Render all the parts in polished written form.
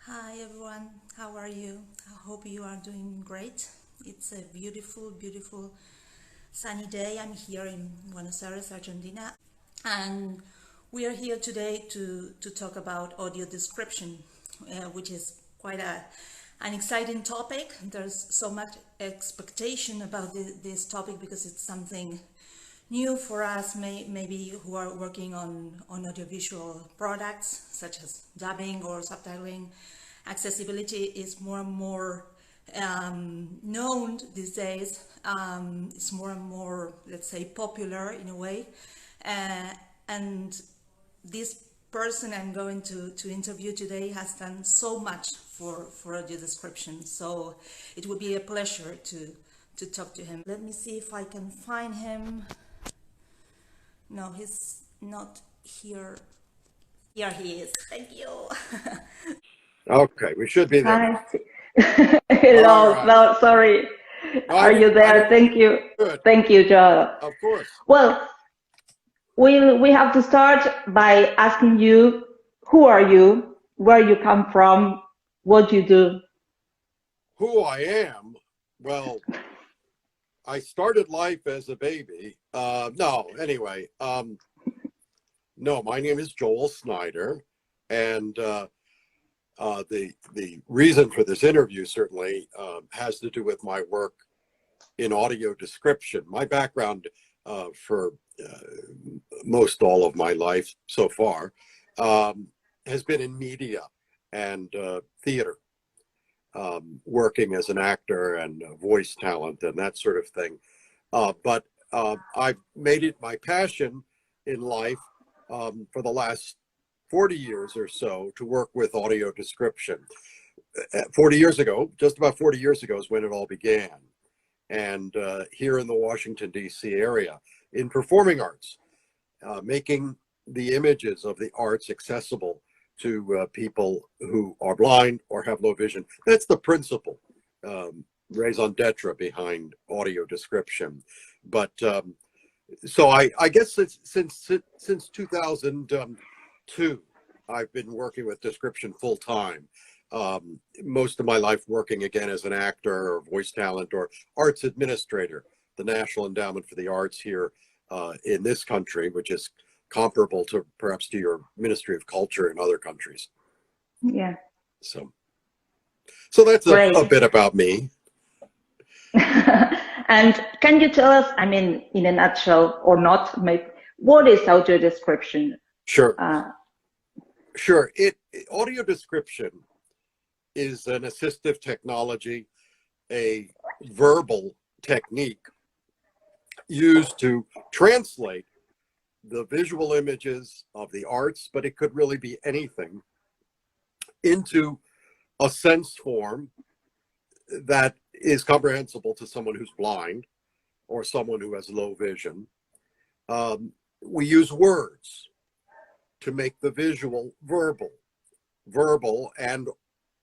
Hi everyone, how are you? I hope you are doing great. It's a beautiful, beautiful sunny day. I'm here in Buenos Aires, Argentina, and we are here today to talk about audio description, which is quite an exciting topic. There's so much expectation about this topic because it's something new for us, maybe who are working on audiovisual products such as dubbing or subtitling. Accessibility is more and more known these days. It's more and more, let's say, popular in a way. Uh, and this person I'm going to interview today has done so much for audio description. So it would be a pleasure to talk to him. Let me see if I can find him. No, he's not here. Here he is. Thank you. Okay, we should be there now. Hi. All Hello. right. Well, sorry. No, Are you I there? didn't Thank you. good. Thank you, Joe. Of course. Well, we have to start by asking you, who are you? Where you come from? What you do? Who I am? Well, I started life as a baby. No, anyway. No, my name is Joel Snyder, and the reason for this interview certainly has to do with my work in audio description. My background for most all of my life so far has been in media and theater, working as an actor and voice talent and that sort of thing. But I've made it my passion in life for the last 40 years or so to work with audio description. 40 years ago, just about 40 years ago is when it all began. And here in the Washington, D.C. area, in performing arts, making the images of the arts accessible to people who are blind or have low vision. That's the principle, raison d'etre behind audio description. But so I guess since 2002, I've been working with description full time. Most of my life working again as an actor or voice talent or arts administrator, the National Endowment for the Arts here in this country, which is comparable to perhaps to your Ministry of Culture in other countries. Yeah. So that's Great. a bit about me. And can you tell us, I mean, in a nutshell or not, what is audio description? Sure. Sure. Audio description is an assistive technology, a verbal technique used to translate the visual images of the arts, but it could really be anything, into a sense form that is comprehensible to someone who's blind or someone who has low vision. We use words to make the visual verbal and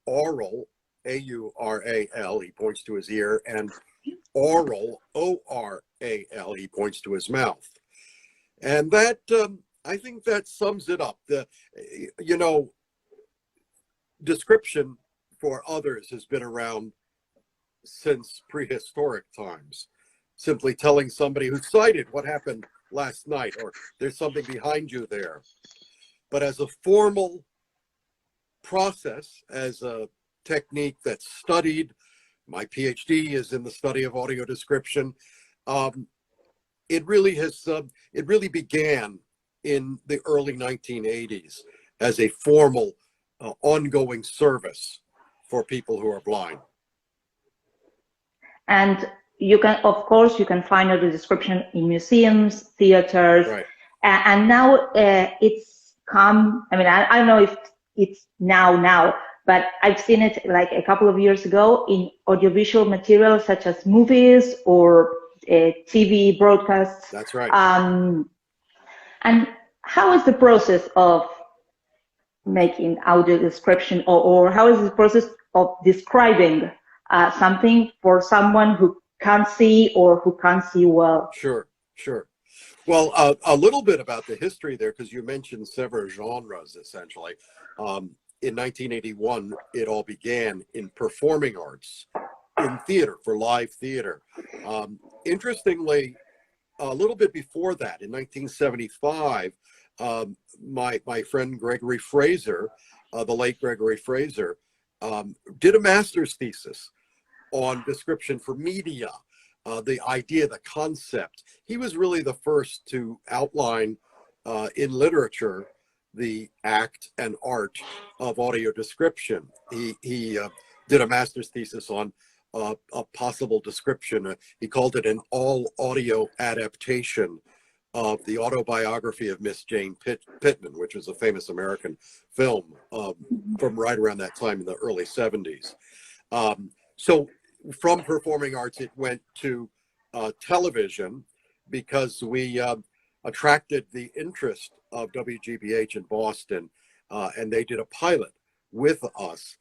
aural, A-U-R-A-L, he points to his ear, and oral, O-R-A-L, he points to his mouth. And that, I think that sums it up. Description for others has been around since prehistoric times. Simply telling somebody who's sighted what happened last night, or there's something behind you there. But as a formal process, as a technique that's studied, my PhD is in the study of audio description. It really began in the early 1980s as a formal, ongoing service for people who are blind. And you can, of course, you can find audio description in museums, theaters, Right. And now it's come. I mean, I don't know if it's now, but I've seen it like a couple of years ago in audiovisual materials such as movies or TV broadcasts. That's right. And how is the process of making audio description, or how is the process of describing something for someone who can't see or who can't see well? Sure. Well, a little bit about the history there, because you mentioned several genres, essentially. in 1981, it all began in performing arts, in theater, for live theater. Interestingly, a little bit before that, in 1975, my friend Gregory Fraser, the late Gregory Fraser, did a master's thesis on description for media, the idea, the concept. He was really the first to outline in literature the act and art of audio description. He did a master's thesis on a possible description. He called it an all audio adaptation of the autobiography of Miss Jane Pittman, which was a famous American film from right around that time in the early 70s. So from performing arts, it went to television because we attracted the interest of WGBH in Boston, and they did a pilot with us.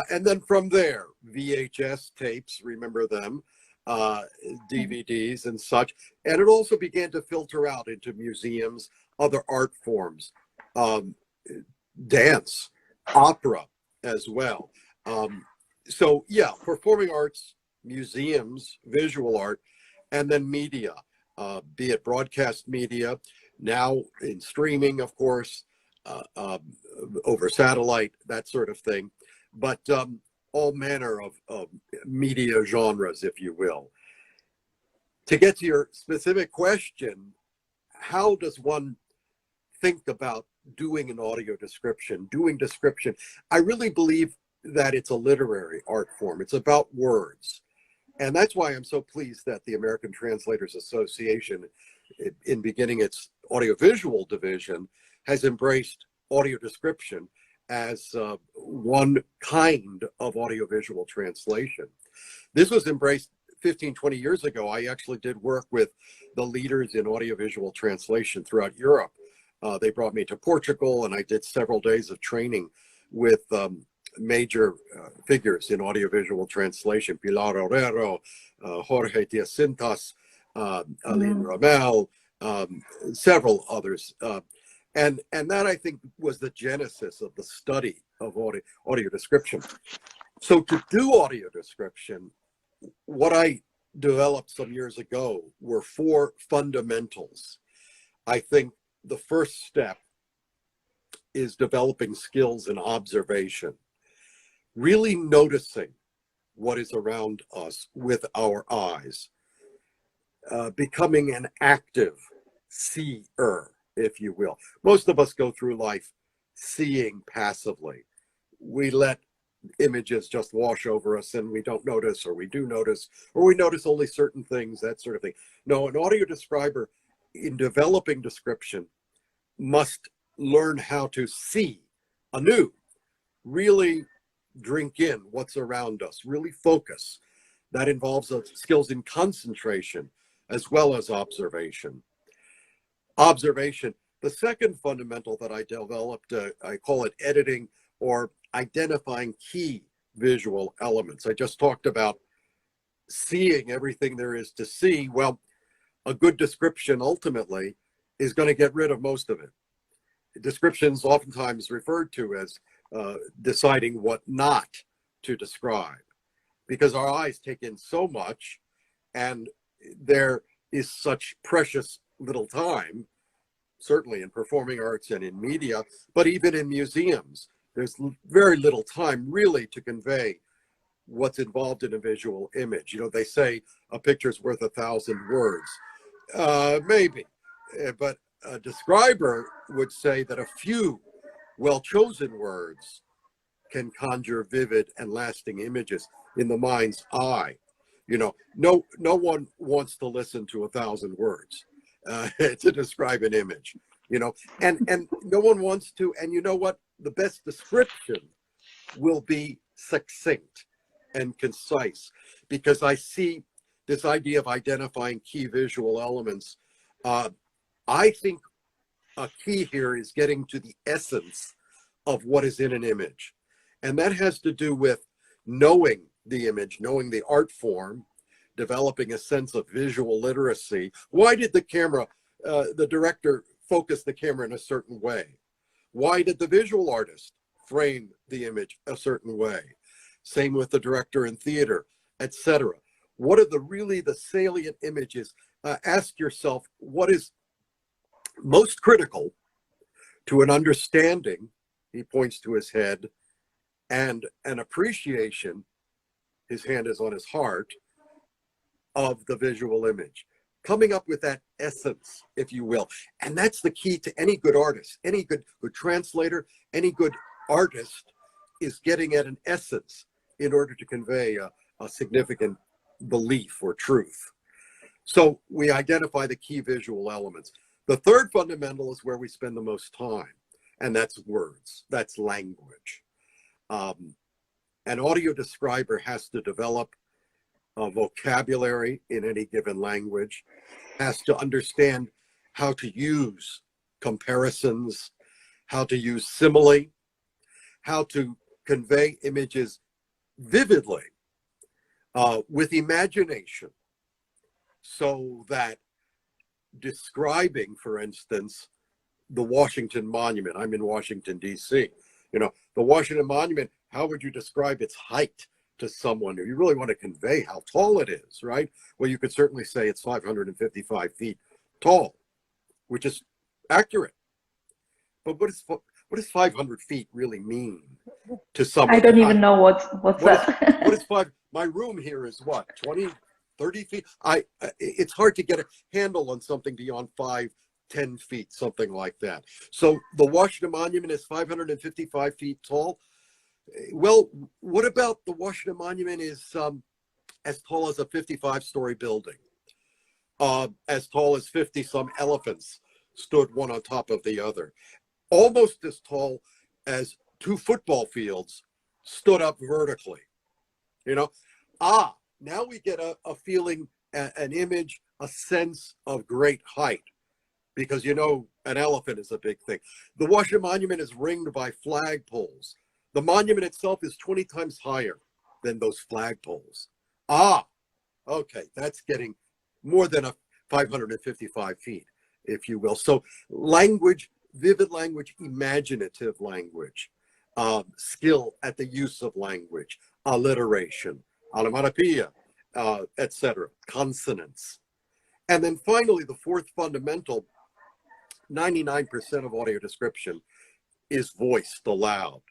And then from there, VHS tapes, remember them, DVDs and such. And it also began to filter out into museums, other art forms, dance, opera as well. So yeah, performing arts, museums, visual art, and then media, be it broadcast media, now in streaming, of course, over satellite, that sort of thing. But all manner of media genres, if you will. To get to your specific question, how does one think about doing an audio description, doing description? I really believe that it's a literary art form. It's about words. And that's why I'm so pleased that the American Translators Association, in beginning its audiovisual division, has embraced audio description as one kind of audiovisual translation. This was embraced 15, 20 years ago. I actually did work with the leaders in audiovisual translation throughout Europe. They brought me to Portugal, and I did several days of training with major figures in audiovisual translation: Pilar Herrero, Jorge Diacintas, Aline Ramel, several others. And that, I think, was the genesis of the study of audio description. So to do audio description, what I developed some years ago were 4 fundamentals. I think the first step is developing skills in observation, really noticing what is around us with our eyes, becoming an active seer, if you will. Most of us go through life seeing passively. We let images just wash over us and we don't notice, or we do notice, or we notice only certain things, that sort of thing. No, an audio describer in developing description must learn how to see anew, really drink in what's around us, really focus. That involves skills in concentration as well as observation. Observation. The second fundamental that I developed, I call it editing or identifying key visual elements. I just talked about seeing everything there is to see. Well, a good description ultimately is going to get rid of most of it. Description is oftentimes referred to as deciding what not to describe, because our eyes take in so much and there is such precious little time, certainly in performing arts and in media, but even in museums, there's very little time really to convey what's involved in a visual image. You know, they say a picture's worth 1,000 words. Maybe, but a describer would say that a few well-chosen words can conjure vivid and lasting images in the mind's eye. You know, no one wants to listen to 1,000 words to describe an image, you know, and no one wants to. And you know what? The best description will be succinct and concise, because I see this idea of identifying key visual elements. I think a key here is getting to the essence of what is in an image. And that has to do with knowing the image, knowing the art form, developing a sense of visual literacy. Why did the director focus the camera in a certain way? Why did the visual artist frame the image a certain way. Same with the director in theater, etc. What are the salient images? Ask yourself, what is most critical to an understanding, he points to his head, and an appreciation, his hand is on his heart, of the visual image. Coming up with that essence, if you will. And that's the key to any good artist, any good translator, any good artist is getting at an essence in order to convey a significant belief or truth. So we identify the key visual elements. The third fundamental is where we spend the most time, and that's words, that's language. An audio describer has to develop a vocabulary in any given language, has to understand how to use comparisons, how to use simile, how to convey images vividly with imagination, so that describing, for instance, the Washington Monument. I'm in Washington, D.C. You know, the Washington Monument, how would you describe its height to someone? You really want to convey how tall it is, right? Well, you could certainly say it's 555 feet tall, which is accurate. But what does 500 feet really mean to someone? I don't even know what's that. What is five? My room here is what, 20, 30 feet? It's hard to get a handle on something beyond 5, 10 feet, something like that. So the Washington Monument is 555 feet tall. Well, what about the Washington Monument is as tall as a 55-story building, as tall as 50-some elephants stood one on top of the other, almost as tall as 2 football fields stood up vertically. You know, now we get a feeling, an image, a sense of great height, because, you know, an elephant is a big thing. The Washington Monument is ringed by flagpoles. The monument itself is 20 times higher than those flagpoles. Okay, that's getting more than 555 feet, if you will. So language, vivid language, imaginative language, skill at the use of language, alliteration, onomatopoeia, etc., consonants. And then finally, the fourth fundamental, 99% of audio description is voiced aloud.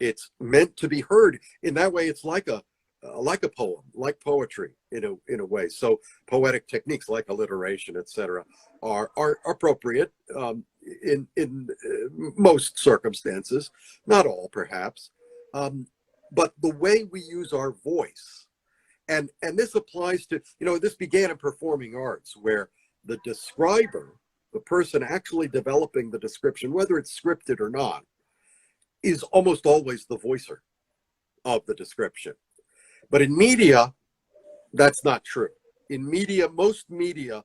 It's meant to be heard. In that way, it's like a poem, like poetry in a way. So poetic techniques like alliteration, etc., are appropriate in most circumstances, not all perhaps. But the way we use our voice, and this applies to, you know, this began in performing arts, where the describer, the person actually developing the description, whether it's scripted or not, is almost always the voicer of the description. But in media, that's not true. In media, most media,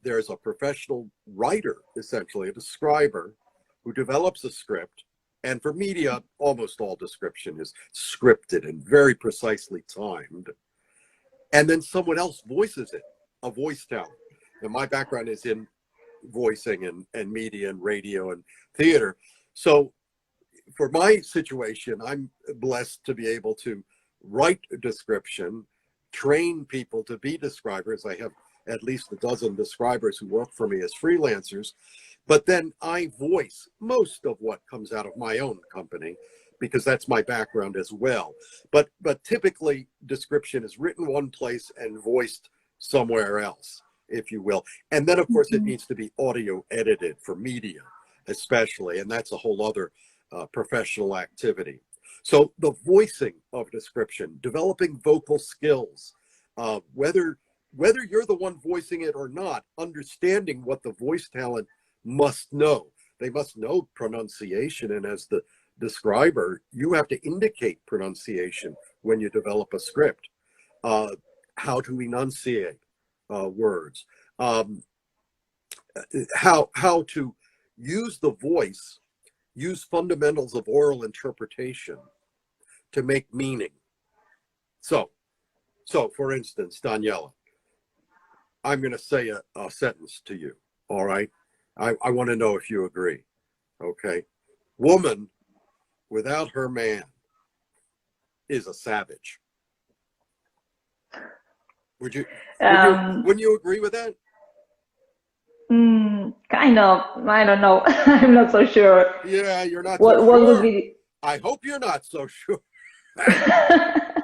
there's a professional writer, essentially, a describer, who develops a script. And for media, almost all description is scripted and very precisely timed. And then someone else voices it, a voice talent. And my background is in voicing and media and radio and theater. So for my situation, I'm blessed to be able to write a description, train people to be describers. I have at least a dozen describers who work for me as freelancers, but then I voice most of what comes out of my own company, because that's my background as well. But typically description is written one place and voiced somewhere else, if you will. And then of course it needs to be audio edited for media, especially, and that's a whole other professional activity. So the voicing of description, developing vocal skills, whether you're the one voicing it or not, understanding what the voice talent must know. They must know pronunciation, and as the describer, you have to indicate pronunciation when you develop a script, how to enunciate words, how to use the voice, use fundamentals of oral interpretation to make meaning. So for instance, Daniela, I'm going to say a sentence to you, all right? I want to know if you agree, okay? Woman without her man is a savage. Wouldn't you agree with that? Kind of. I don't know. I'm not so sure. Yeah, you're not What so what would sure. be? I hope you're not so sure.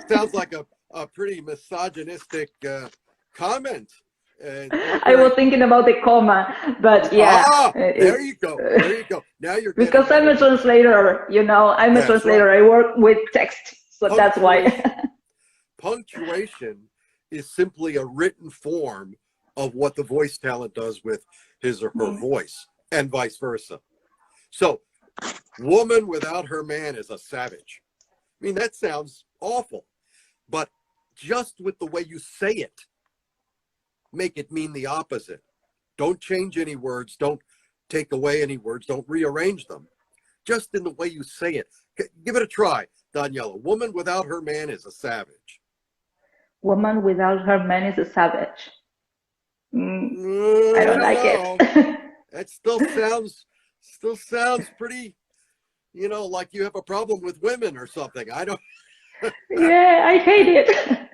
Sounds like a pretty misogynistic comment. I was thinking about the comma, but yeah. There you go. There you go. Now you're getting Because I'm a translator, I'm a That's translator. right. I work with text, so that's why. Punctuation is simply a written form of what the voice talent does with his or her voice, and vice versa. So, woman without her man is a savage. I mean, that sounds awful, but just with the way you say it, make it mean the opposite. Don't change any words. Don't take away any words. Don't rearrange them. Just in the way you say it. Give it a try, Daniela. Woman without her man is a savage. Woman without her man is a savage. I don't like it. That still sounds pretty, like you have a problem with women or something. I don't. Yeah, I hate it.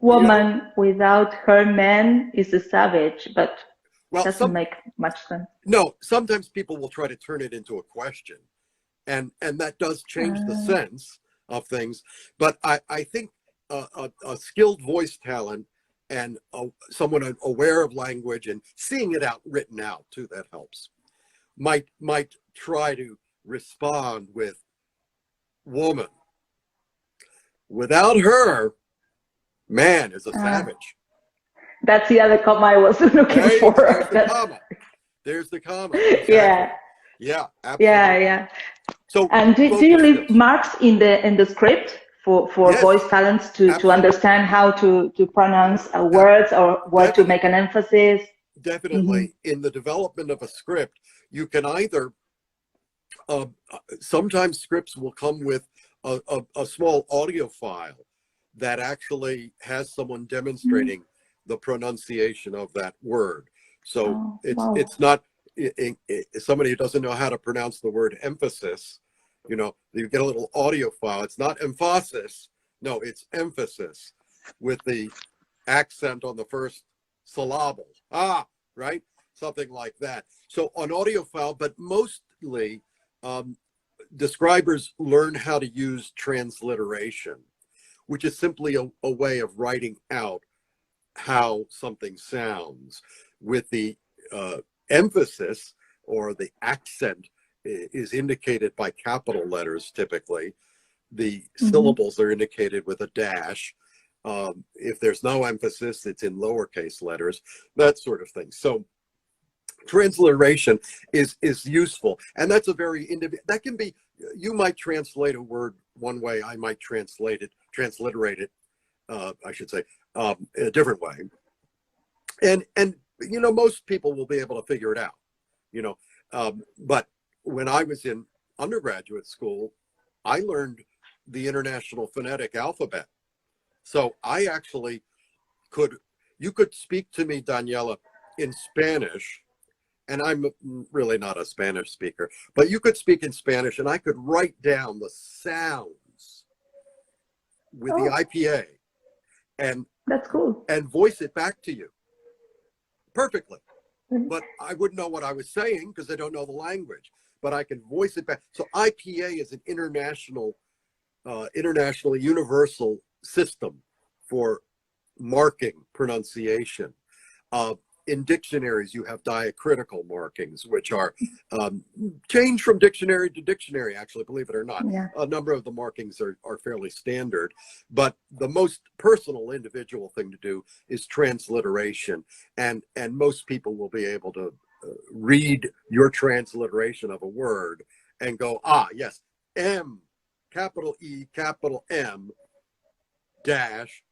Woman without her man is a savage, but doesn't make much sense. No, sometimes people will try to turn it into a question, and that does change the sense of things. But I think a skilled voice talent and someone aware of language and seeing it written out too, that helps. Might try to respond with woman. Without her, man is a savage. That's the other comma I was looking for. There's the comma. Exactly. Yeah. Yeah, absolutely. Yeah. So, and do you leave marks in the script for yes, voice talents to understand how to pronounce words or where to make an emphasis? Definitely. In the development of a script, you can either, sometimes scripts will come with a small audio file that actually has someone demonstrating the pronunciation of that word. So it's not somebody who doesn't know how to pronounce the word emphasis. You get a little audio file. It's not emphasis. No, it's emphasis with the accent on the first syllable. Right? Something like that. So an audio file, but mostly describers learn how to use transliteration, which is simply a way of writing out how something sounds with the emphasis or the accent is indicated by capital letters typically. The syllables are indicated with a dash. If there's no emphasis, it's in lowercase letters, that sort of thing. So transliteration is useful, and that's a very that can be, you might translate a word one way, I might transliterate it, I should say, in a different way, and most people will be able to figure it out, but when I was in undergraduate school, I learned the International Phonetic Alphabet. So I actually you could speak to me, Daniela, in Spanish, and I'm really not a Spanish speaker, but you could speak in Spanish and I could write down the sounds with the IPA and that's cool, and voice it back to you perfectly. But I wouldn't know what I was saying because I don't know the language, but I can voice it back. So IPA is an internationally universal system for marking pronunciation. In dictionaries, you have diacritical markings, which are changed from dictionary to dictionary, actually, believe it or not. Yeah. A number of the markings are fairly standard, but the most personal individual thing to do is transliteration. And most people will be able to read your transliteration of a word and go, yes, M, capital E, capital M, dash,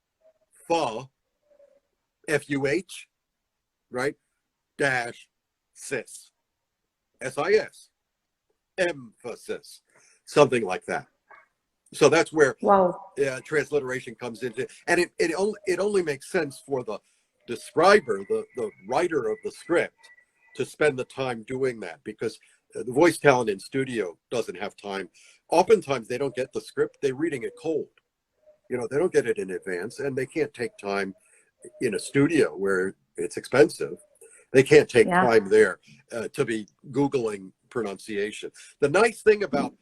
F-U-H, right? Dash, sis, S-I-S, emphasis, something like that. So that's where transliteration comes into, and it only makes sense for the describer, the writer of the script, to spend the time doing that, because The voice talent in studio doesn't have time. Oftentimes they don't get the script, they're reading it cold. You know, they don't get it in advance, and they can't take time in a studio where it's expensive. They can't take time there to be Googling pronunciation. The nice thing about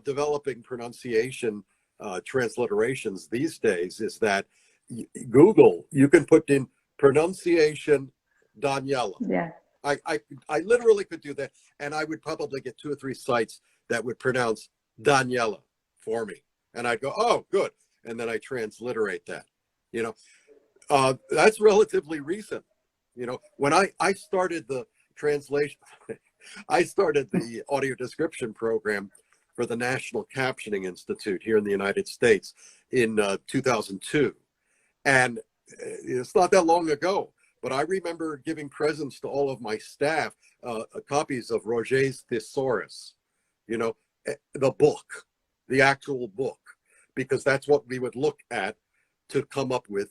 developing pronunciation transliterations these days is that Google, you can put in pronunciation Daniela. Yeah. I literally could do that, and I would probably get 2 or 3 sites that would pronounce Daniela for me, and I'd go, oh, good, and then I transliterate that. You know, that's relatively recent. You know, when I started the translation, I started the audio description program for the National Captioning Institute here in the United States in 2002, and it's not that long ago. But I remember giving presents to all of my staff, copies of Roget's Thesaurus, you know, the book, the actual book, because that's what we would look at to come up with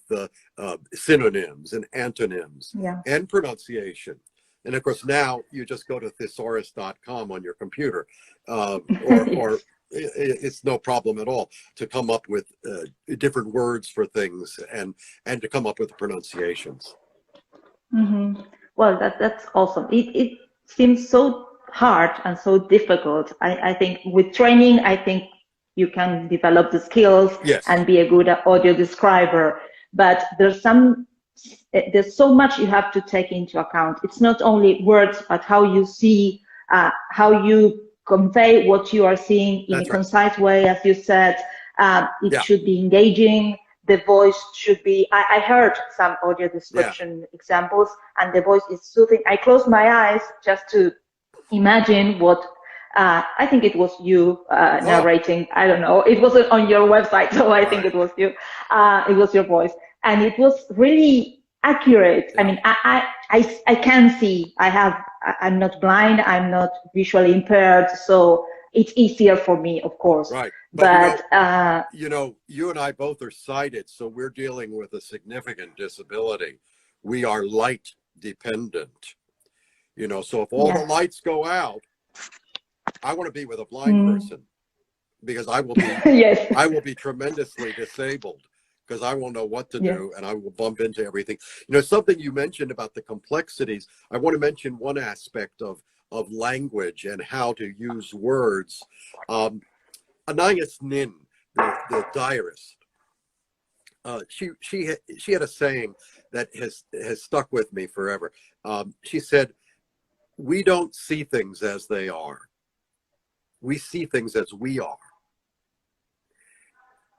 synonyms and antonyms and pronunciation. And of course, now you just go to thesaurus.com on your computer, or it's no problem at all to come up with different words for things and to come up with pronunciations. Mm-hmm. Well, that's awesome. It seems so hard and so difficult. I think with training, I think you can develop the skills and be a good audio describer. But there's so much you have to take into account. It's not only words, but how you see, how you convey what you are seeing in a concise way, as you said. It should be engaging. The voice should be, I heard some audio description examples, and the voice is soothing. I closed my eyes just to imagine what, I think it was you narrating. I don't know. It wasn't on your website, so I think it was you. It was your voice. And it was really accurate. I mean, I can see, I'm not blind, I'm not visually impaired, so it's easier for me, of course. Right. But you know, you and I both are sighted, so we're dealing with a significant disability. We are light dependent. You know, so if all the lights go out, I want to be with a blind person, because I will be I will be tremendously disabled, because I won't know what to do, and I will bump into everything. You know, something you mentioned about the complexities. I want to mention one aspect of language and how to use words. Anais Nin, the diarist, she had a saying that has stuck with me forever. She said, "We don't see things as they are. We see things as we are."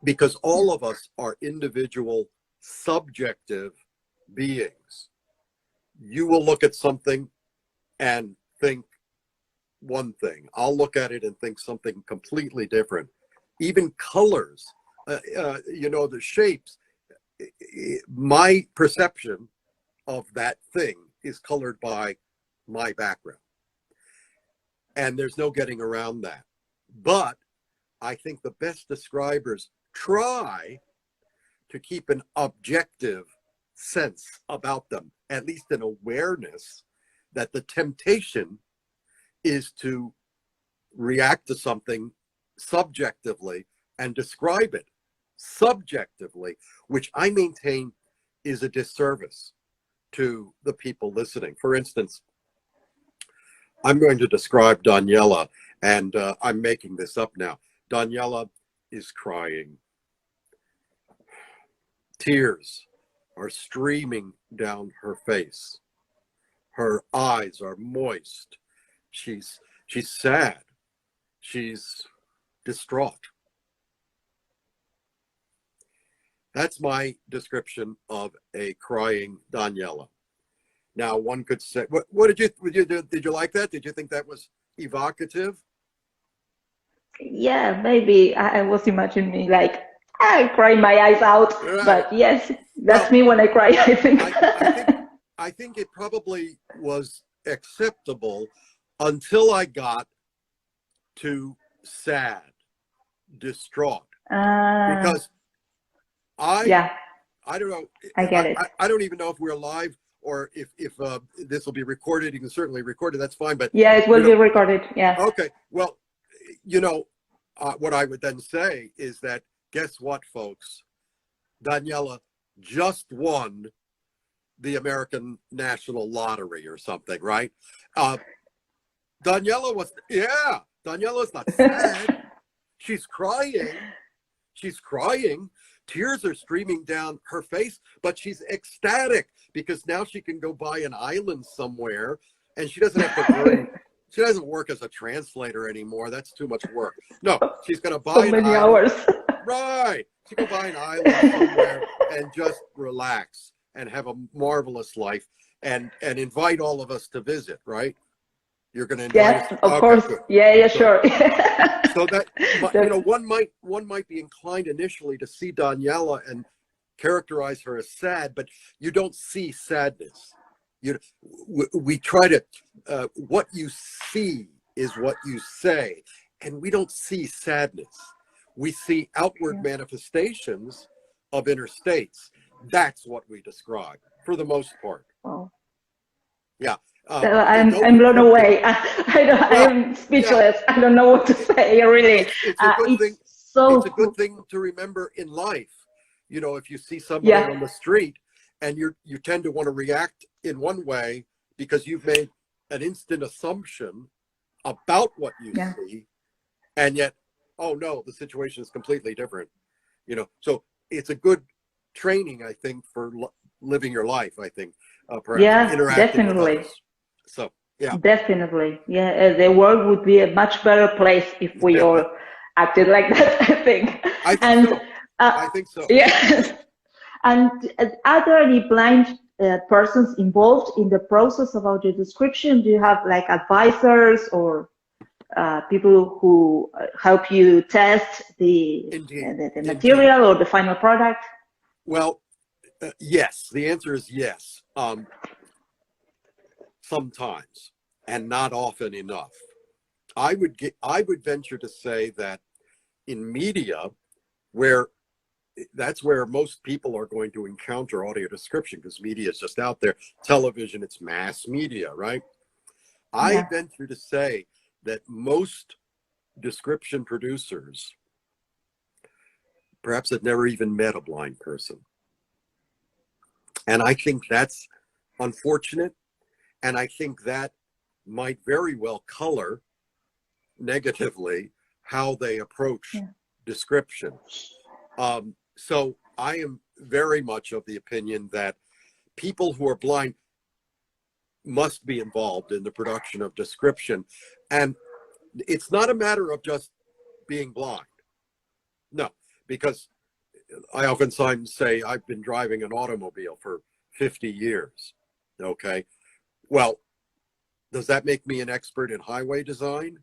Because all of us are individual, subjective beings. You will look at something and think one thing. I'll look at it and think something completely different. Even colors, you know, the shapes. My perception of that thing is colored by my background. And there's no getting around that. But I think the best describers try to keep an objective sense about them, at least an awareness that the temptation is to react to something subjectively and describe it subjectively, which I maintain is a disservice to the people listening. For instance, I'm going to describe Daniela, and I'm making this up now. Daniela is crying. Tears are streaming down her face. Her eyes are moist. She's sad. She's distraught. That's my description of a crying Daniela. Now, one could say, what did you do? Did you like that? Did you think that was evocative? Yeah, maybe I was imagining me like, I cry my eyes out, but yes, that's me when I cry, I think. I think it probably was acceptable until I got to sad, distraught, because I don't know. I get it. I don't even know if we're live or if this will be recorded, you can certainly record it. That's fine. But yeah, it will be recorded. Yeah. Okay. Well, what I would then say is that, guess what, folks? Daniela just won the American National Lottery or something, right? Daniela's not sad. She's crying. She's crying. Tears are streaming down her face, but she's ecstatic because now she can go buy an island somewhere and she doesn't have to worry. She doesn't work as a translator anymore. That's too much work. No, she's going to buy So many an hours. island. Right. She can buy an island somewhere and just relax and have a marvelous life and invite all of us to visit, right? You're going to invite us? Of Okay, course. good. Yeah, sure. So that, one might be inclined initially to see Daniela and characterize her as sad, but you don't see sadness. We try to, what you see is what you say, and we don't see sadness. We see outward manifestations of inner states. That's what we describe for the most part. Wow. Yeah. I'm blown away. I'm speechless. Yeah. I don't know what to say, really. It's a good thing. So it's a good thing to remember in life. If you see somebody on the street and you tend to want to react in one way because you've made an instant assumption about what you see, and yet, oh no, the situation is completely different. So it's a good training, I think, for living your life. I think, perhaps interacting with others. So yeah, definitely, the world would be a much better place if we all acted like that. I think. I think so. Yes. And are there any blind persons involved in the process of audio description? Do you have like advisors or people who help you test the material or the final product? Well, yes. The answer is yes. Sometimes, and not often enough. I would venture to say that in media, that's where most people are going to encounter audio description, because media is just out there. Television, it's mass media, right? I venture to say that most description producers perhaps have never even met a blind person. And I think that's unfortunate. And I think that might very well color negatively how they approach description. So I am very much of the opinion that people who are blind must be involved in the production of description. And it's not a matter of just being blind. No, because I oftentimes say I've been driving an automobile for 50 years. Okay. Well, does that make me an expert in highway design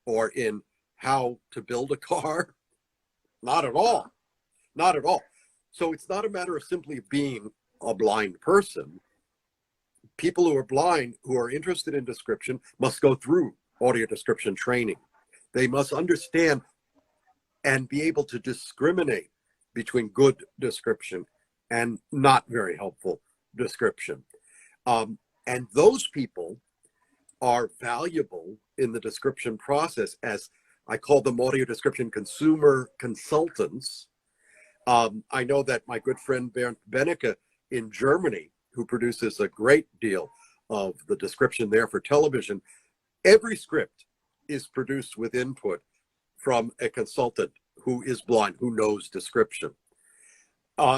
or in how to build a car? Not at all. Not at all. So it's not a matter of simply being a blind person. People who are blind, who are interested in description, must go through audio description training. They must understand and be able to discriminate between good description and not very helpful description. And those people are valuable in the description process, as I call them audio description consumer consultants. I know that my good friend Bernd Benecke in Germany, who produces a great deal of the description there for television, every script is produced with input from a consultant who is blind, who knows description.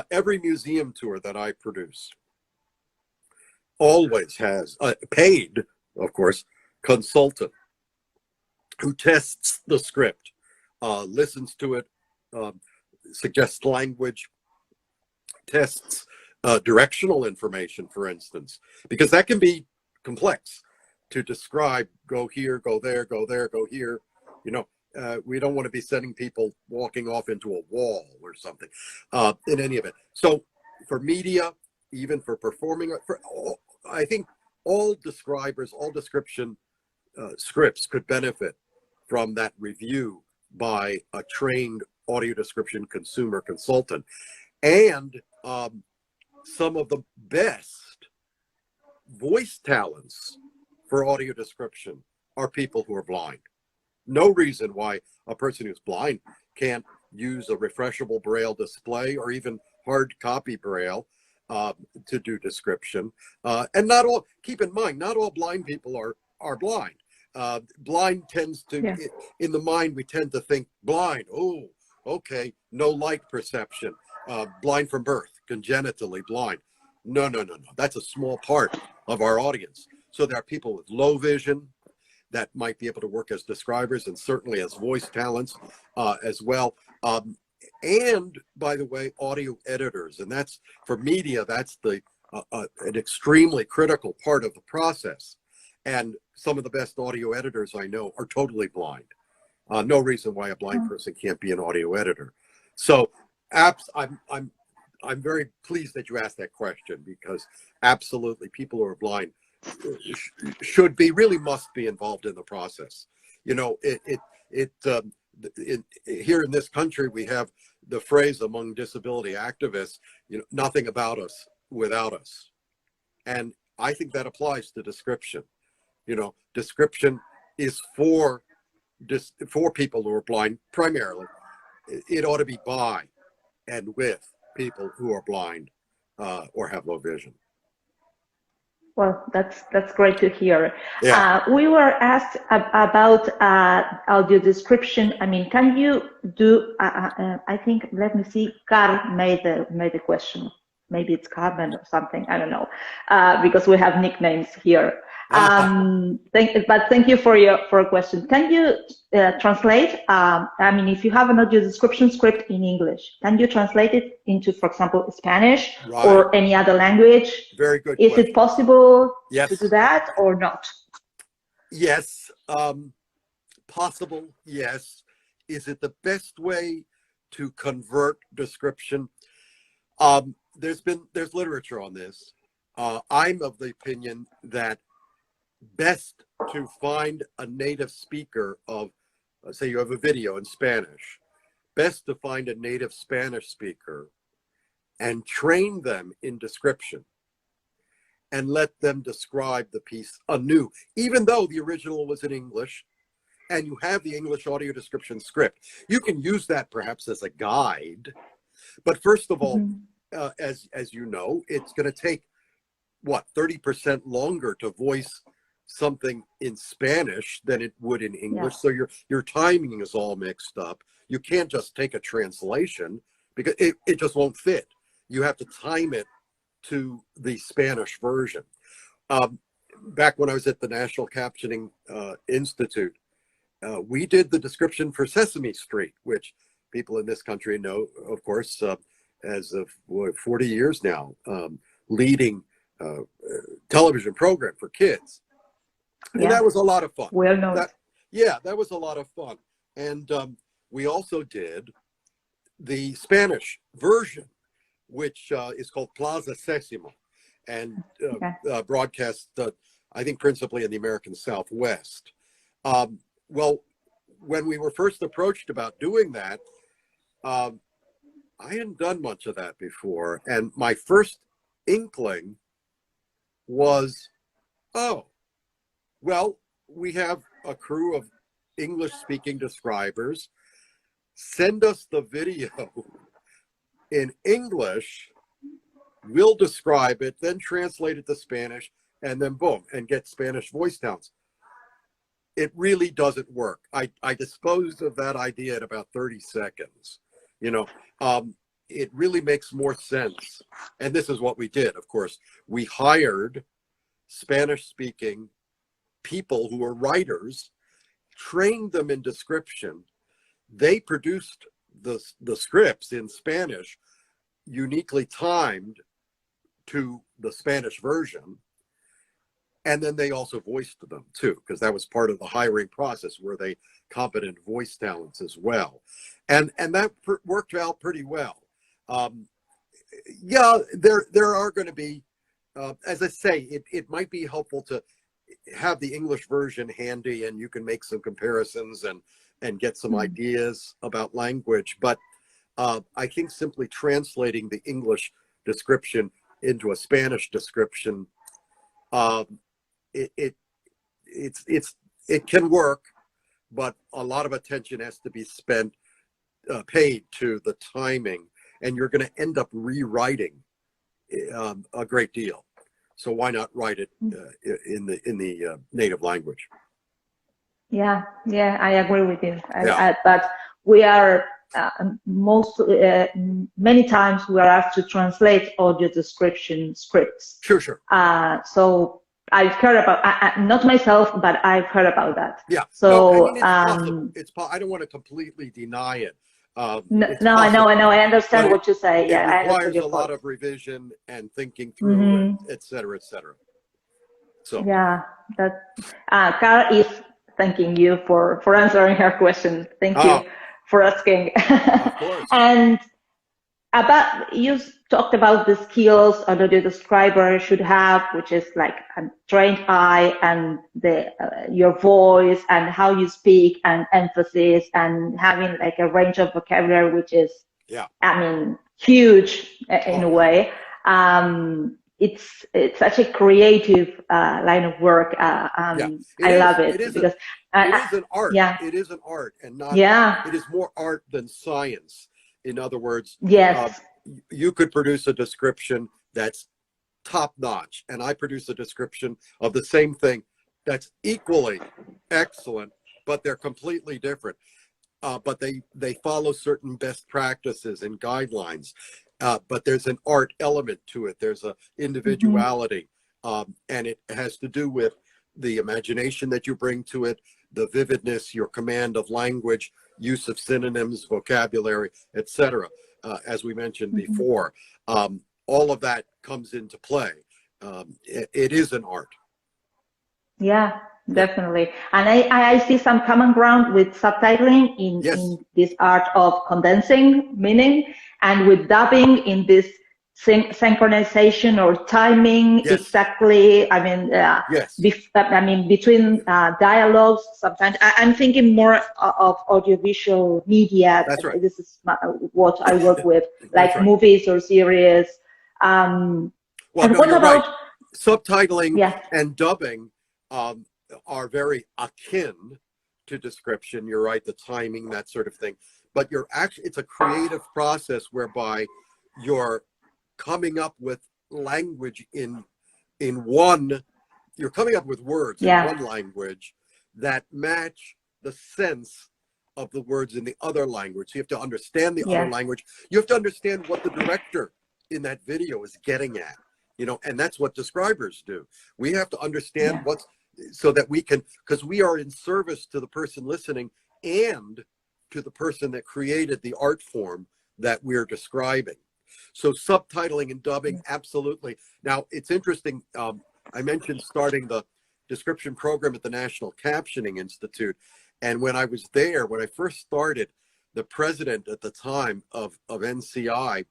Every museum tour that I produce always has a paid, of course, consultant who tests the script, listens to it, suggests language, tests directional information, for instance, because that can be complex to describe. Go here, go there, go there, go here. We don't want to be sending people walking off into a wall or something, in any event. So for media, even for performing, I think all describers, all description scripts could benefit from that review by a trained audio description consumer consultant. And some of the best voice talents for audio description are people who are blind. No reason why a person who's blind can't use a refreshable braille display or even hard copy braille to do description. And not all, keep in mind, not all blind people are blind. Blind tends to, Yeah. in the mind, we tend to think blind. Oh, okay, no light perception, blind from birth, congenitally blind. No. That's a small part of our audience. So there are people with low vision that might be able to work as describers and certainly as voice talents as well. And by the way, audio editors, and that's for media, that's the an extremely critical part of the process. And some of the best audio editors I know are totally blind. No reason why a blind person can't be an audio editor. So, I'm very pleased that you asked that question, because absolutely, people who are blind should be, really must be involved in the process. You know, here in this country, we have the phrase among disability activists, you know, nothing about us without us. And I think that applies to description. You know, description is for people who are blind primarily. It ought to be by and with people who are blind or have low vision. Well, that's great to hear. Yeah. We were asked about audio description. I mean, can you do? I think. Let me see. Carl made the question. Maybe it's Carmen or something. I don't know, because we have nicknames here. Thank you for a question. Can you translate? I mean, if you have an audio description script in English, can you translate it into, for example, Spanish or any other language? Very good Is question. it possible Yes. to do that or not? Yes. Possible. Yes. Is it the best way to convert description? There's literature on this. I'm of the opinion that best to find a native speaker of, say you have a video in Spanish, best to find a native Spanish speaker and train them in description and let them describe the piece anew, even though the original was in English and you have the English audio description script. You can use that perhaps as a guide, but first of all, as you know, it's going to take, what, 30% longer to voice something in Spanish than it would in English. Yeah. So your timing is all mixed up. You can't just take a translation because it just won't fit. You have to time it to the Spanish version. Back when I was at the National Captioning Institute, we did the description for Sesame Street, which people in this country know, of course, as of 40 years now, leading television program for kids. And that was a lot of fun. Well known. That was a lot of fun. And we also did the Spanish version, which is called Plaza Sésamo, and broadcast, I think, principally in the American Southwest. Well, when we were first approached about doing that, I hadn't done much of that before. And my first inkling was, oh, well, we have a crew of English-speaking describers. Send us the video in English. We'll describe it, then translate it to Spanish, and then boom, and get Spanish voice talents. It really doesn't work. I disposed of that idea in about 30 seconds. You know, it really makes more sense. And this is what we did, of course. We hired Spanish-speaking people who were writers, trained them in description. They produced the scripts in Spanish, uniquely timed to the Spanish version. And then they also voiced them too, because that was part of the hiring process, were they competent voice talents as well. And that worked out pretty well. Yeah, there are going to be, as I say, it might be helpful to have the English version handy, and you can make some comparisons and get some ideas about language. But I think simply translating the English description into a Spanish description Um, it, it it can work, but a lot of attention has to be paid to the timing, and you're going to end up rewriting a great deal. So why not write it in the native language? Yeah, yeah, I agree with you. Yeah, But we are many times we are asked to translate audio description scripts. sure. So I've heard about, not myself, but I've heard about that. Yeah, no, I mean So it's possible. I don't want to completely deny it. It's no, I know, possible, I but understand what you say. it Yeah, I understand requires your a lot point. of revision and thinking through, and Mm-hmm. et cetera, et cetera. So, Yeah, that Cara is thanking you for answering her question. Thank you for asking. of course. And about you talked about the skills an audio describer should have, which is like a trained eye and the your voice and how you speak and emphasis and having like a range of vocabulary, which is, Yeah. I mean, huge in a Oh, way. It's such a creative line of work. yeah. I love it It is because it is an art. yeah, It is an art, and not. yeah, It is more art than science. In other words, uh, yes, you could produce a description that's top notch, and I produce a description of the same thing that's equally excellent, but they're completely different. But they follow certain best practices and guidelines. But there's an art element to it. There's a mm-hmm, individuality, and it has to do with the imagination that you bring to it, the vividness, your command of language, use of synonyms, vocabulary, etc. As we mentioned mm-hmm. before, all of that comes into play. It is an art. Yeah, Yeah. definitely. And I see some common ground with subtitling Yes. in this art of condensing meaning and with dubbing in this synchronization or timing Yes. exactly. I mean, Yes. between dialogues, sometimes I'm thinking more of audiovisual media. That's right. This is what I work with, That's like right. movies or series. Um, Well, and no, what you're right. about, Subtitling yeah, and dubbing are very akin to description. You're right, the timing, that sort of thing. But it's a creative process whereby you're coming up with language in one. You're coming up with words in yeah, one language that match the sense of the words in the other language. So you have to understand the other yeah, language. You have to understand what the director in that video is getting at, and that's what describers do. We have to understand yeah. so that we can, because we are in service to the person listening and to the person that created the art form that we're describing. So subtitling and dubbing, absolutely. Now, it's interesting. I mentioned starting the description program at the National Captioning Institute. And when I was there, when I first started, the president at the time of NCI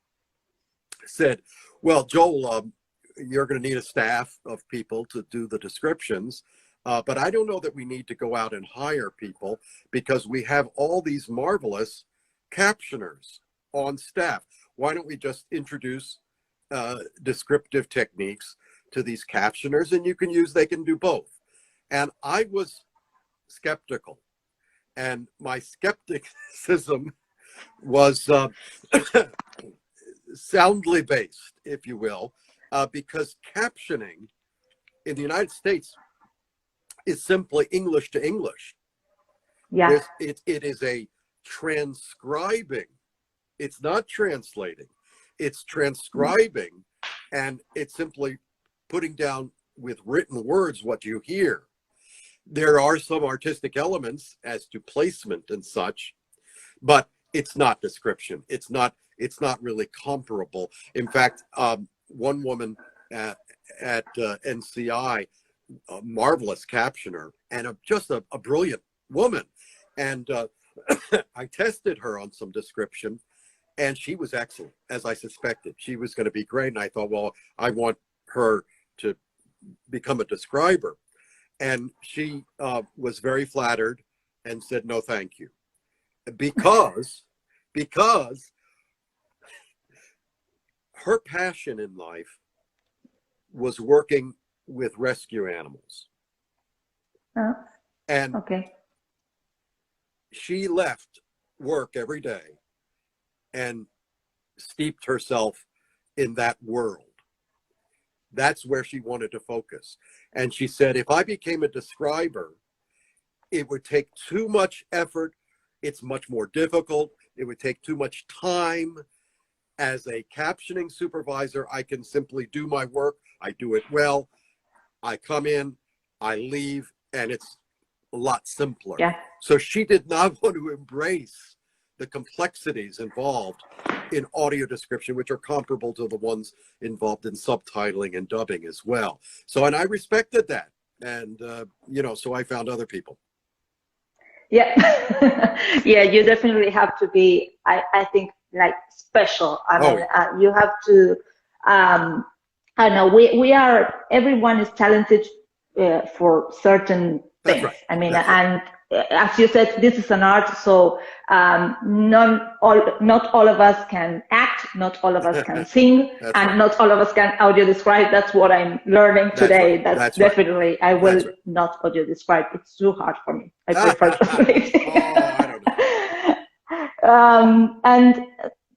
said, well, Joel, you're going to need a staff of people to do the descriptions. But I don't know that we need to go out and hire people because we have all these marvelous captioners on staff. Why don't we just introduce descriptive techniques to these captioners, and they can do both. And I was skeptical, and my skepticism was soundly based, if you will, because captioning in the United States is simply English to English. Yeah. It is a transcribing. It's not translating. It's transcribing, and it's simply putting down with written words what you hear. There are some artistic elements as to placement and such, but it's not description. It's not really comparable. In fact, one woman at NCI, a marvelous captioner and just a brilliant woman, and I tested her on some description, and she was excellent, as I suspected. She was going to be great, and I thought, well, I want her to become a describer. And she was very flattered and said, no, thank you. Because her passion in life was working with rescue animals. Oh, And okay. she left work every day and steeped herself in that world. That's where she wanted to focus. And she said, if I became a describer, it would take too much effort. It's much more difficult. It would take too much time. As a captioning supervisor, I can simply do my work. I do it well. I come in, I leave, and it's a lot simpler. Yeah. So she did not want to embrace the complexities involved in audio description, which are comparable to the ones involved in subtitling and dubbing as well. So, and I respected that. And, so I found other people. Yeah. Yeah, you definitely have to be, I think, like special. I mean, you have to, I don't know, we are, everyone is talented for certain That's things. right. I mean, That's right. and as you said, this is an art, so not all of us can act, not all of us can sing, That's and right. not all of us can audio describe. That's what I'm learning today. That's definitely, I will not audio describe. It's too hard for me. I prefer translating. I don't know. And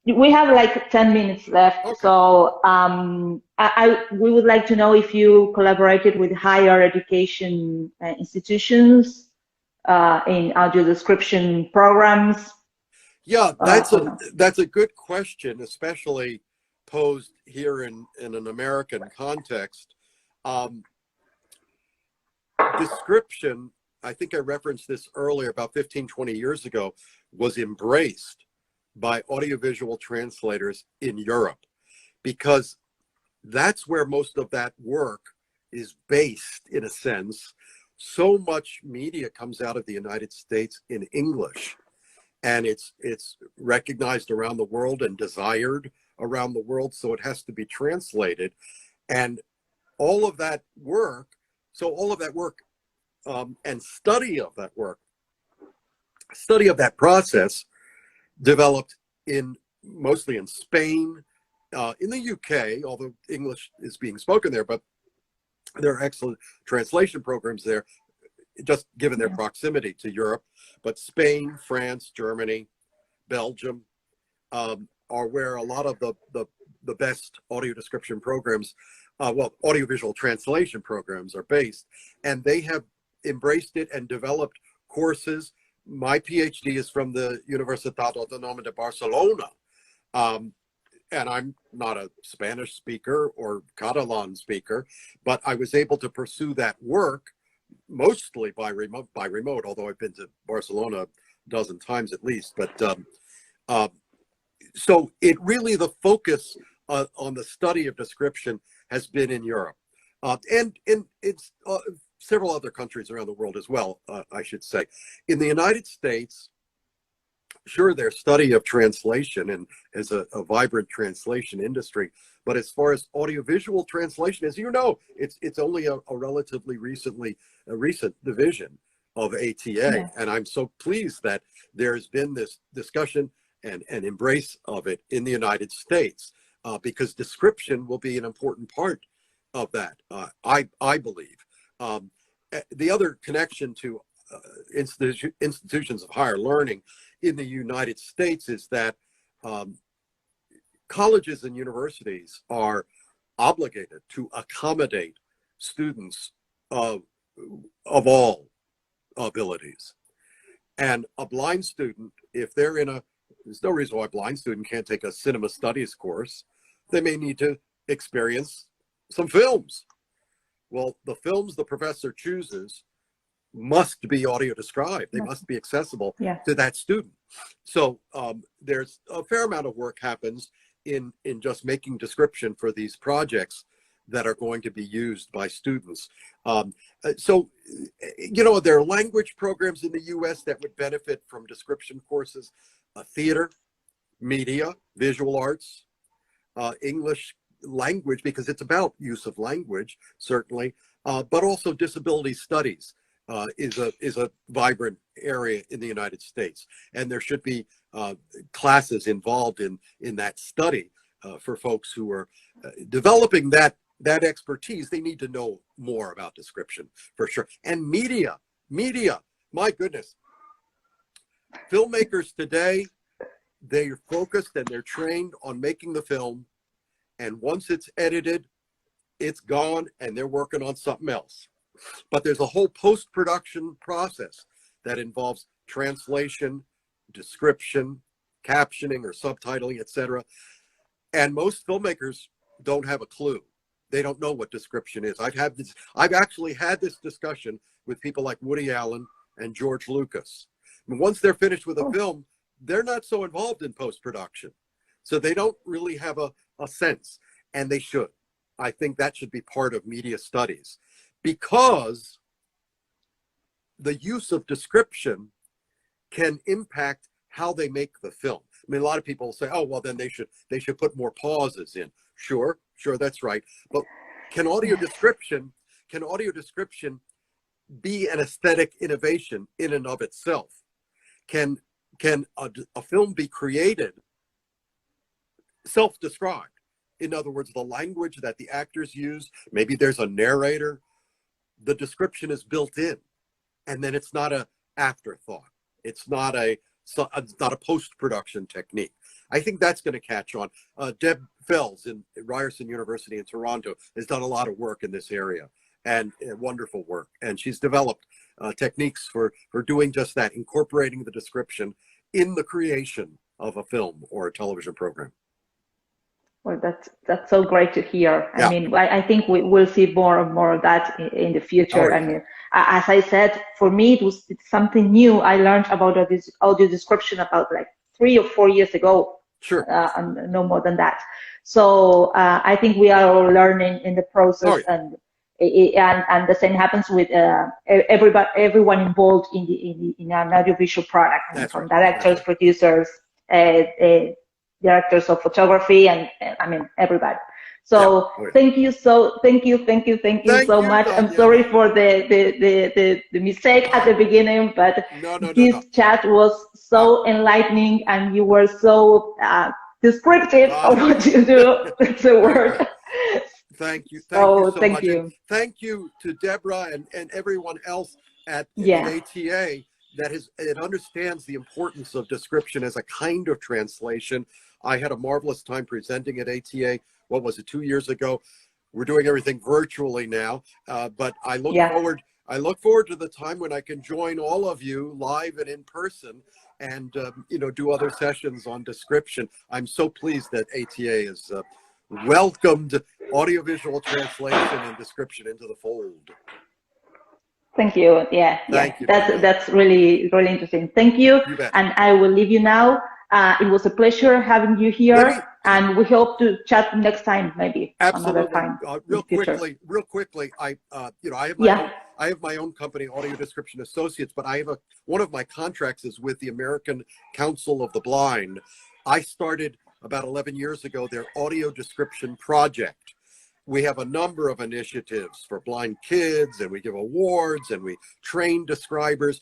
we have like 10 minutes left. Okay. So we would like to know if you collaborated with higher education institutions in audio description programs. Yeah, that's a good question, especially posed here in an American context. Description, I think I referenced this earlier, about 15, 20 years ago, was embraced by audiovisual translators in Europe, because that's where most of that work is based, in a sense. So much media comes out of the United States in English, and it's recognized around the world and desired around the world, so it has to be translated. And all of that work, and study of that process developed mostly in Spain, in the UK, although English is being spoken there, but there are excellent translation programs there, just given their proximity to Europe. But Spain, France, Germany, Belgium are where a lot of the best audio description programs, audiovisual translation programs are based. And they have embraced it and developed courses. My PhD is from the Universitat Autónoma de Barcelona. And I'm not a Spanish speaker or Catalan speaker, but I was able to pursue that work mostly by remote, although I've been to Barcelona a dozen times at least. But so it really, the focus on the study of description has been in Europe, and it's several other countries around the world as well, I should say. In the United States, sure, there's study of translation and as a vibrant translation industry, but as far as audiovisual translation, as you know, it's only a relatively recent division of ATA, and I'm so pleased that there's been this discussion and embrace of it in the United States, because description will be an important part of that, I believe. The other connection to institutions of higher learning in the United States is that colleges and universities are obligated to accommodate students of all abilities. And a blind student, if they're there's no reason why a blind student can't take a cinema studies course. They may need to experience some films. Well, the films the professor chooses must be audio described. They must be accessible to that student. So there's a fair amount of work happens in just making description for these projects that are going to be used by students. So, there are language programs in the US that would benefit from description courses, theater, media, visual arts, English language, because it's about use of language, certainly, but also disability studies is a vibrant area in the United States. And there should be classes involved in that study for folks who are developing that that expertise, they need to know more about description for sure. And media, my goodness. Filmmakers today, they're focused and they're trained on making the film. And once it's edited, it's gone and they're working on something else. But there's a whole post-production process that involves translation, description, captioning or subtitling, etc. And most filmmakers don't have a clue. They don't know what description is. I've actually had this discussion with people like Woody Allen and George Lucas. And once they're finished with a film, they're not so involved in post-production. So they don't really have a sense, and they should. I think that should be part of media studies, because the use of description can impact how they make the film. I mean, a lot of people say, oh, well, then they should put more pauses in. Sure, that's right. But can audio description be an aesthetic innovation in and of itself? Can a film be created self-described? In other words, the language that the actors use, maybe there's a narrator, the description is built in, and then it's not an afterthought. It's not a post-production technique. I think that's going to catch on. Deb Fells in Ryerson University in Toronto has done a lot of work in this area, and wonderful work. And she's developed techniques for doing just that, incorporating the description in the creation of a film or a television program. Well, that's so great to hear. Yeah. I mean, I think we will see more and more of that in the future. Oh, yeah. I mean, as I said, for me, it's something new. I learned about this audio description about like 3 or 4 years ago. Sure. And no more than that. So I think we are all learning in the process. Oh, yeah. And the same happens with everyone involved in an audiovisual product, from directors, producers, directors of photography, and I mean everybody. So thank you so much. I'm sorry for the mistake at the beginning, but this chat was so enlightening, and you were so descriptive of what you do. It's a word. Thank you. Thank you so much. And thank you to Deborah and everyone else at the ATA that understands the importance of description as a kind of translation. I had a marvelous time presenting at ATA. What was it, 2 years ago? We're doing everything virtually now, but I look forward. I look forward to the time when I can join all of you live and in person, and do other sessions on description. I'm so pleased that ATA has welcomed audiovisual translation and description into the fold. Thank you. Thank you. That's really interesting. Thank you. And I will leave you now. It was a pleasure having you here, and we hope to chat next time, maybe. Absolutely. Another time. Real quickly. I have my own company, Audio Description Associates, but I have one of my contracts is with the American Council of the Blind. I started about 11 years ago their audio description project. We have a number of initiatives for blind kids, and we give awards, and we train describers.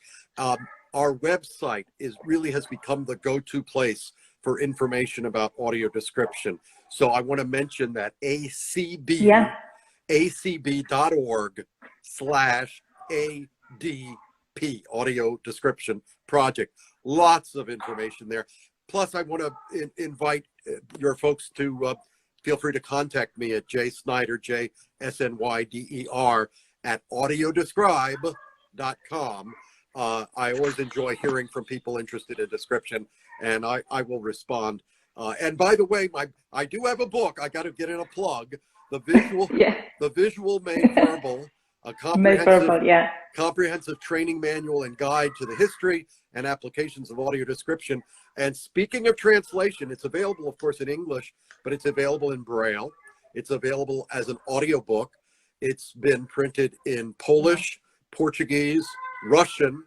Our website really has become the go-to place for information about audio description. So I want to mention that acb.org/ADP, Audio Description Project. Lots of information there. Plus, I want to invite your folks to feel free to contact me at Snyder, JSNYDER, at audiodescribe.com. I always enjoy hearing from people interested in description, and I will respond. And by the way, I do have a book. I got to get in a plug. The Visual Made Verbal, a comprehensive training manual and guide to the history and applications of audio description. And speaking of translation, it's available, of course, in English, but it's available in Braille. It's available as an audiobook. It's been printed in Polish, Portuguese, Russian,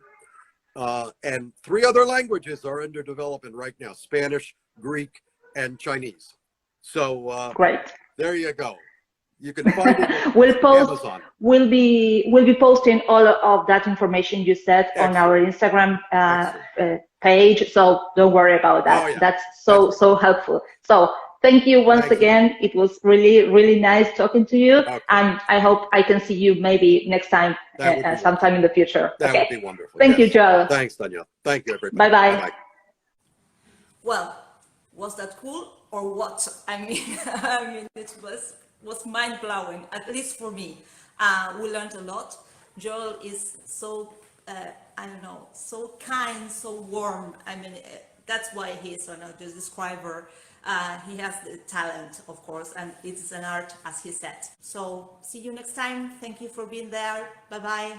and 3 other languages are under development right now: Spanish, Greek, and Chinese. So great. There you go. You can find it on Amazon. We'll be posting all of that information you said on our Instagram page. So don't worry about that. That's so helpful. So thank you once Thanks, again. It was really, really nice talking to you. okay. And I hope I can see you maybe next time, That would be sometime in the future. That Okay. would be wonderful. Thank you, Yes. Joel. Thanks, Danielle. Thank you, everybody. Bye-bye. Bye-bye. Well, was that cool or what? I mean, I mean, it was mind blowing, at least for me. We learned a lot. Joel is so I don't know, so kind, so warm. I mean, that's why he's an audio describer. He has the talent, of course, and it is an art, as he said. So see you next time. Thank you for being there. Bye bye.